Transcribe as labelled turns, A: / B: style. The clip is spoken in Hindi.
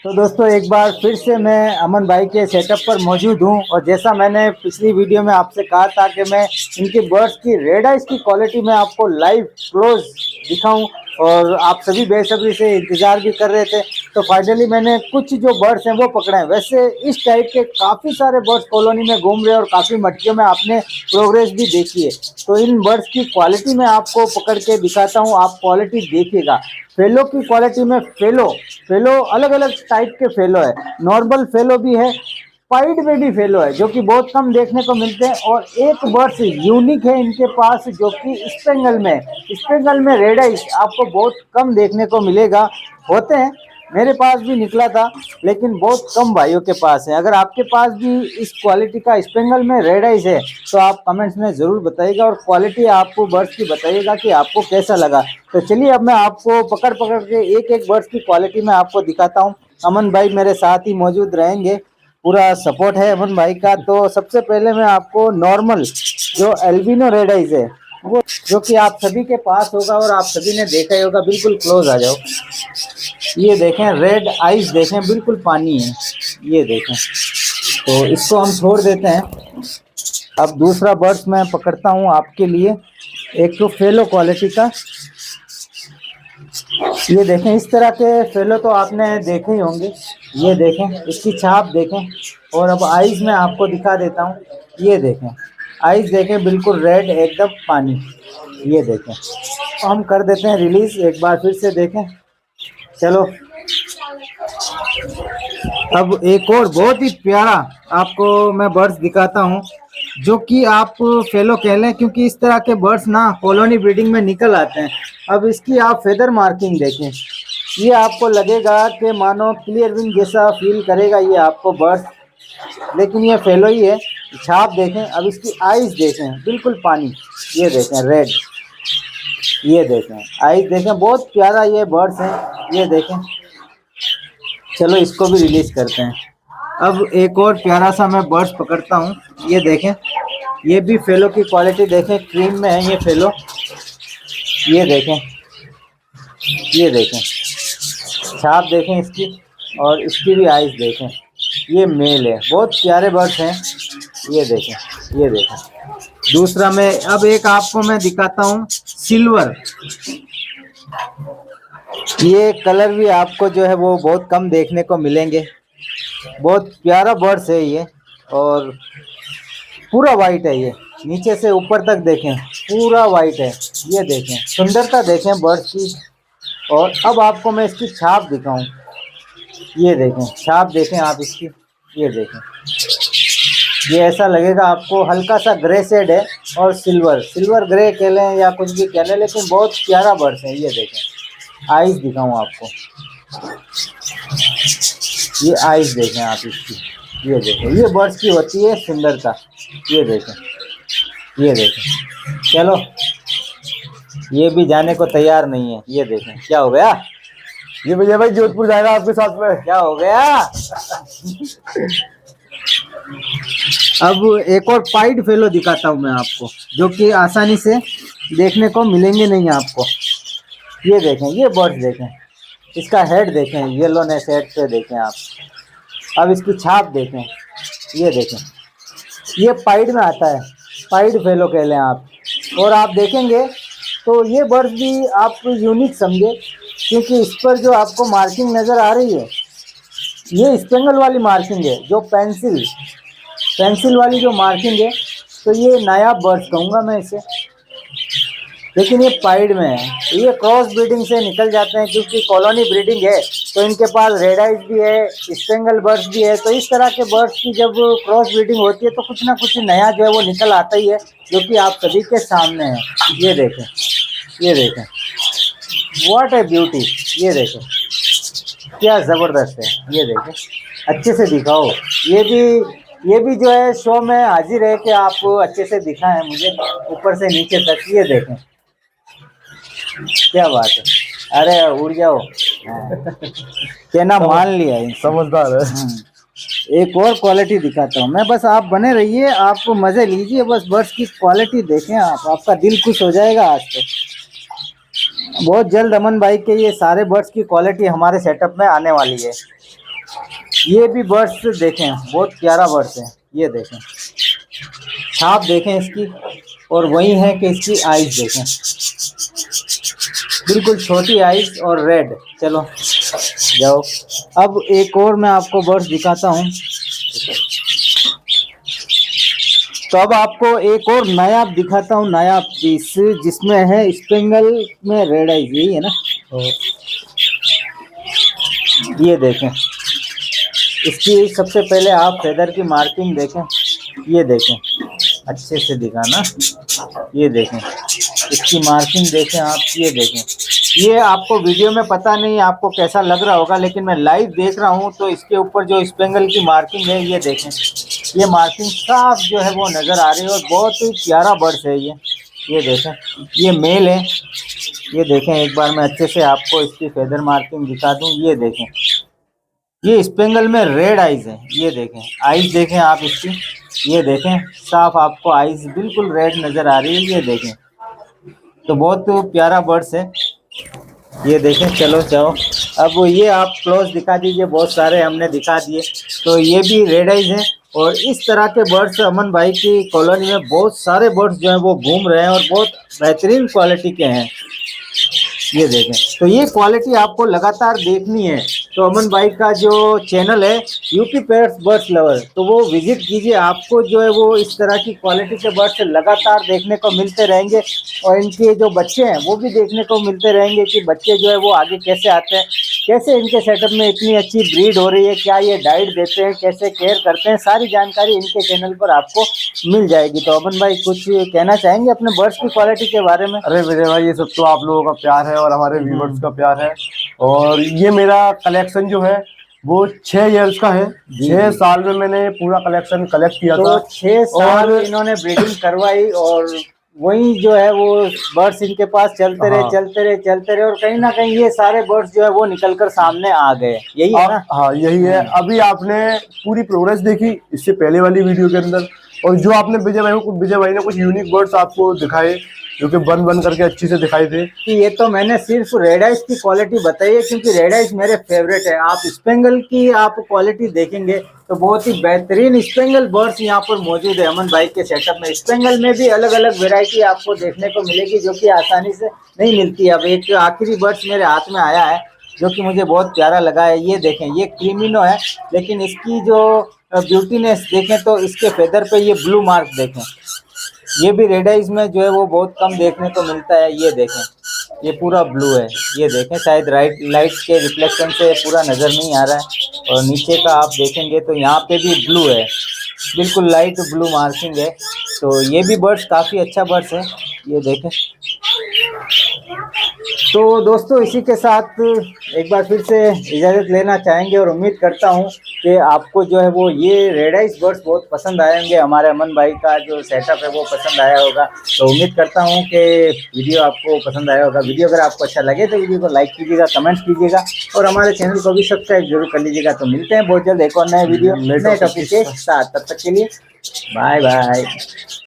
A: तो दोस्तों एक बार फिर से मैं अमन भाई के सेटअप पर मौजूद हूँ और जैसा मैंने पिछली वीडियो में आपसे कहा था कि मैं इनकी बर्ड्स की रेड आइज की क्वालिटी में आपको लाइव क्लोज दिखाऊं और आप सभी बेसब्री से इंतज़ार भी कर रहे थे। तो फाइनली मैंने कुछ जो बर्ड्स हैं वो पकड़े हैं। वैसे इस टाइप के काफ़ी सारे बर्ड्स कॉलोनी में घूम रहे हैं और काफ़ी मटकियों में आपने प्रोग्रेस भी देखी है। तो इन बर्ड्स की क्वालिटी मैं आपको पकड़ के दिखाता हूँ, आप क्वालिटी देखिएगा। फेलो की क्वालिटी में फेलो फेलो अलग अलग टाइप के फेलो है, नॉर्मल फेलो भी है, पाइड में भी फेलो है जो कि बहुत कम देखने को मिलते हैं। और एक बर्ड्स यूनिक है इनके पास जो कि स्पेंगल में रेड आइज आपको बहुत कम देखने को मिलेगा। होते हैं, मेरे पास भी निकला था लेकिन बहुत कम भाइयों के पास है। अगर आपके पास भी इस क्वालिटी का स्पेंगल में रेड आइज है तो आप कमेंट्स में ज़रूर बताइएगा और क्वालिटी आपको बर्ड्स की बताइएगा कि आपको कैसा लगा। तो चलिए अब मैं आपको पकड़ पकड़ के एक एक बर्ड्स की क्वालिटी में आपको दिखाता हूँ। अमन भाई मेरे साथ ही मौजूद रहेंगे, पूरा सपोर्ट है अमन भाई का। तो सबसे पहले मैं आपको नॉर्मल जो एल्बिनो रेड आइज है वो जो कि आप सभी के पास होगा और आप सभी ने देखा ही होगा, बिल्कुल क्लोज आ जाओ। ये देखें रेड आइज देखें, बिल्कुल पानी है, ये देखें। तो इसको हम छोड़ देते हैं। अब दूसरा बर्ड्स मैं पकड़ता हूँ आपके लिए, एक तो फेलो क्वालिटी का। ये देखें, इस तरह के फेलो तो आपने देखे ही होंगे। ये देखें, इसकी छाप देखें। और अब आइज में आपको दिखा देता हूँ, ये देखें आइज देखें, बिल्कुल रेड एकदम पानी। ये देखें, तो हम कर देते हैं रिलीज, एक बार फिर से देखें। चलो अब एक और बहुत ही प्यारा आपको मैं बर्ड्स दिखाता हूँ जो कि आप फेलो कह लें, क्योंकि इस तरह के बर्ड्स ना कॉलोनी ब्रीडिंग में निकल आते हैं। अब इसकी आप फेदर मार्किंग देखें, ये आपको लगेगा कि मानो क्लियर विंग जैसा फील करेगा ये आपको बर्ड्स, लेकिन ये फेलो ही है। छाप देखें, अब इसकी आइज देखें, बिल्कुल पानी। ये देखें रेड, ये देखें आइज देखें, बहुत प्यारा ये बर्ड्स हैं। ये देखें, चलो इसको भी रिलीज करते हैं। अब एक और प्यारा सा मैं बर्ड्स पकड़ता हूँ, ये देखें, ये भी फेलो की क्वालिटी देखें, क्रीम में है ये फेलो। ये देखें, ये देखें छाप देखें इसकी, और इसकी भी आइज देखें। ये मेल है, बहुत प्यारे बर्ड्स हैं। ये देखें, ये देखें। दूसरा मैं अब एक आपको मैं दिखाता हूँ सिल्वर। ये कलर भी आपको जो है वो बहुत कम देखने को मिलेंगे, बहुत प्यारा बर्ड्स है ये। और पूरा वाइट है ये, नीचे से ऊपर तक देखें पूरा वाइट है। ये देखें, सुंदरता देखें बर्ड्स की। और अब आपको मैं इसकी छाप दिखाऊं, ये देखें छाप देखें आप इसकी। ये देखें, ये ऐसा लगेगा आपको हल्का सा ग्रे शेड है और सिल्वर ग्रे कह लें या कुछ भी कह लें, लेकिन बहुत प्यारा बर्ड्स है। ये देखें, आइज दिखाऊं आपको, ये आइज देखें आप इसकी। ये देखें, ये बर्ड्स की होती है सुंदरता। ये देखें, ये देखें। चलो ये भी जाने को तैयार नहीं है। ये देखें, क्या हो गया,
B: ये भैया भाई जोधपुर जाएगा आपके साथ में।
A: क्या हो गया। अब एक और पाइड फेलो दिखाता हूँ मैं आपको जो कि आसानी से देखने को मिलेंगे नहीं आपको। ये देखें, ये बर्ड्स देखें, इसका हेड देखें, येलोनेस हेड पे देखें आप। अब इसकी छाप देखें, ये देखें, ये पाइड में आता है, पाइड फेलो कह लें आप। और आप देखेंगे तो ये बर्ड्स भी आप यूनिक समझे, क्योंकि इस पर जो आपको मार्किंग नज़र आ रही है ये स्पेंगल वाली मार्किंग है, जो पेंसिल वाली जो मार्किंग है। तो ये नायाब बर्ड्स कहूँगा मैं इसे, लेकिन ये पाइड में है। ये क्रॉस ब्रीडिंग से निकल जाते हैं, क्योंकि कॉलोनी ब्रीडिंग है तो इनके पास रेड आइज भी है, स्पेंगल बर्ड्स भी है। तो इस तरह के बर्ड्स की जब क्रॉस ब्रीडिंग होती है तो कुछ ना कुछ नया जो है वो निकल आता ही है, जो कि आप सभी के सामने है। ये देखें, ये देखें, व्हाट ए ब्यूटी। ये देखें, क्या ज़बरदस्त है। ये देखें, अच्छे से दिखाओ। ये भी जो है शो में हाजिर है कि आप अच्छे से दिखाएं मुझे ऊपर से नीचे तक। ये देखें, क्या बात है, अरे उड़ जाओ। कहना मान लिया है,
B: समझदार है।
A: एक और क्वालिटी दिखाता हूँ मैं, बस आप बने रहिए, आप मज़े लीजिए, बस बर्ड्स की क्वालिटी देखें आप, आपका दिल खुश हो जाएगा। आज तो बहुत जल्द अमन भाई के ये सारे बर्ड्स की क्वालिटी हमारे सेटअप में आने वाली है। ये भी बर्ड्स देखें, बहुत प्यारा बर्ड्स है। ये देखें, छाप देखें इसकी, और वही है कि इसकी आइज देखें, बिल्कुल छोटी आइज और रेड। चलो जाओ, अब एक और मैं आपको बर्ड्स दिखाता हूँ। तो अब आपको एक और नायाब दिखाता हूँ, नायाब पीस, जिसमें है स्पेंगल में रेड आइज, यही है ना। ये देखें, इसकी सबसे पहले आप फेदर की मार्किंग देखें। ये देखें, अच्छे से दिखाना। ये देखें, इसकी मार्किंग देखें आप। ये देखें, ये आपको वीडियो में पता नहीं आपको कैसा लग रहा होगा, लेकिन मैं लाइव देख रहा हूँ तो इसके ऊपर जो स्पेंगल की मार्किंग है, ये देखें, ये मार्किंग साफ जो है वो नज़र आ रही है, और बहुत ही प्यारा बर्ड्स है ये देखें, ये मेल है। ये देखें, एक बार मैं अच्छे से आपको इसकी फेदर मार्किंग दिखा दूँ। ये देखें, ये स्पेंगल में रेड आइज है। ये देखें, आइज देखें आप इसकी। ये देखें, साफ आपको आइज बिल्कुल रेड नज़र आ रही है। ये देखें, तो बहुत प्यारा बर्ड्स है। ये देखें, चलो जाओ, अब ये आप क्लोज दिखा दीजिए। बहुत सारे हमने दिखा दिए, तो ये भी रेड आइज हैं। और इस तरह के बर्ड्स अमन भाई की कॉलोनी में बहुत सारे बर्ड्स जो हैं वो घूम रहे हैं, और बहुत बेहतरीन क्वालिटी के हैं। ये देखें, तो ये क्वालिटी आपको लगातार देखनी है तो अमन भाई का जो चैनल है यूपी पैरट्स बर्ड्स लवर, तो वो विजिट कीजिए। आपको जो है वो इस तरह की क्वालिटी के बर्ड्स लगातार देखने को मिलते रहेंगे, और इनके जो बच्चे हैं वो भी देखने को मिलते रहेंगे कि बच्चे जो है वो आगे कैसे आते हैं, कैसे इनके सेटअप में इतनी अच्छी ब्रीड हो रही है, क्या ये डाइट देते हैं, कैसे केयर करते हैं, सारी जानकारी इनके चैनल पर आपको मिल जाएगी। तो अमन भाई कुछ कहना चाहेंगे अपने बर्ड्स की क्वालिटी के बारे में?
B: अरे विजय भाई, ये सब तो आप लोगों का प्यार है और हमारे व्यूवर्स का प्यार है। और ये मेरा कलेक्शन जो है वो 6 इयर्स का है। 6 साल में मैंने पूरा कलेक्शन कलेक्ट किया
A: तो
B: था।
A: 6 साल इन्होंने ब्रीडिंग करवाई, और वही जो है वो बर्ड्स इनके पास चलते रहे, चलते रहे, चलते रहे, और कहीं ना कहीं ये सारे बर्ड्स जो है वो निकलकर सामने आ गए। यही है ना?
B: हाँ, यही है। अभी आपने पूरी प्रोग्रेस देखी इससे पहले वाली वीडियो के अंदर, और जो आपने विजय भाई ने कुछ यूनिक बर्ड्स आपको दिखाए जो कि बन करके अच्छी से दिखाई थे।
A: कि ये तो मैंने सिर्फ रेड आइज की क्वालिटी बताई है, क्योंकि रेड आइज मेरे फेवरेट है। आप स्पेंगल की आप क्वालिटी देखेंगे तो बहुत ही बेहतरीन स्पेंगल बर्ड्स यहाँ पर मौजूद है अमन भाई के सेटअप में। स्पेंगल में भी अलग अलग वेराइटी आपको देखने को मिलेगी, जो कि आसानी से नहीं मिलती। अब एक आखिरी बर्ड्स मेरे हाथ में आया है जो कि मुझे बहुत प्यारा लगा है। ये देखें, ये क्रीमिनो है, लेकिन इसकी जो ब्यूटीनेस देखें तो इसके फेदर पे ये ब्लू मार्क देखें। ये भी रेड आइज में जो है वो बहुत कम देखने को मिलता है। ये देखें, ये पूरा ब्लू है। ये देखें, शायद लाइट के रिफ्लेक्शन से पूरा नज़र नहीं आ रहा है, और नीचे का आप देखेंगे तो यहाँ पे भी ब्लू है, बिल्कुल लाइट ब्लू मार्किंग है। तो ये भी बर्ड्स काफ़ी अच्छा बर्ड्स है। ये देखें। तो दोस्तों, इसी के साथ एक बार फिर से इजाज़त लेना चाहेंगे, और उम्मीद करता हूँ कि आपको जो है वो ये रेड आइज बर्ड्स बहुत पसंद आएंगे। हमारे अमन भाई का जो सेटअप है वो पसंद आया होगा। तो उम्मीद करता हूँ कि वीडियो आपको पसंद आया होगा। वीडियो अगर आपको अच्छा लगे तो वीडियो को लाइक कीजिएगा, कमेंट्स कीजिएगा, और हमारे चैनल को भी सब्सक्राइब जरूर कर लीजिएगा। तो मिलते हैं बहुत जल्द एक और नए वीडियो नए टॉपिक के साथ। तब तक के लिए बाय बाय।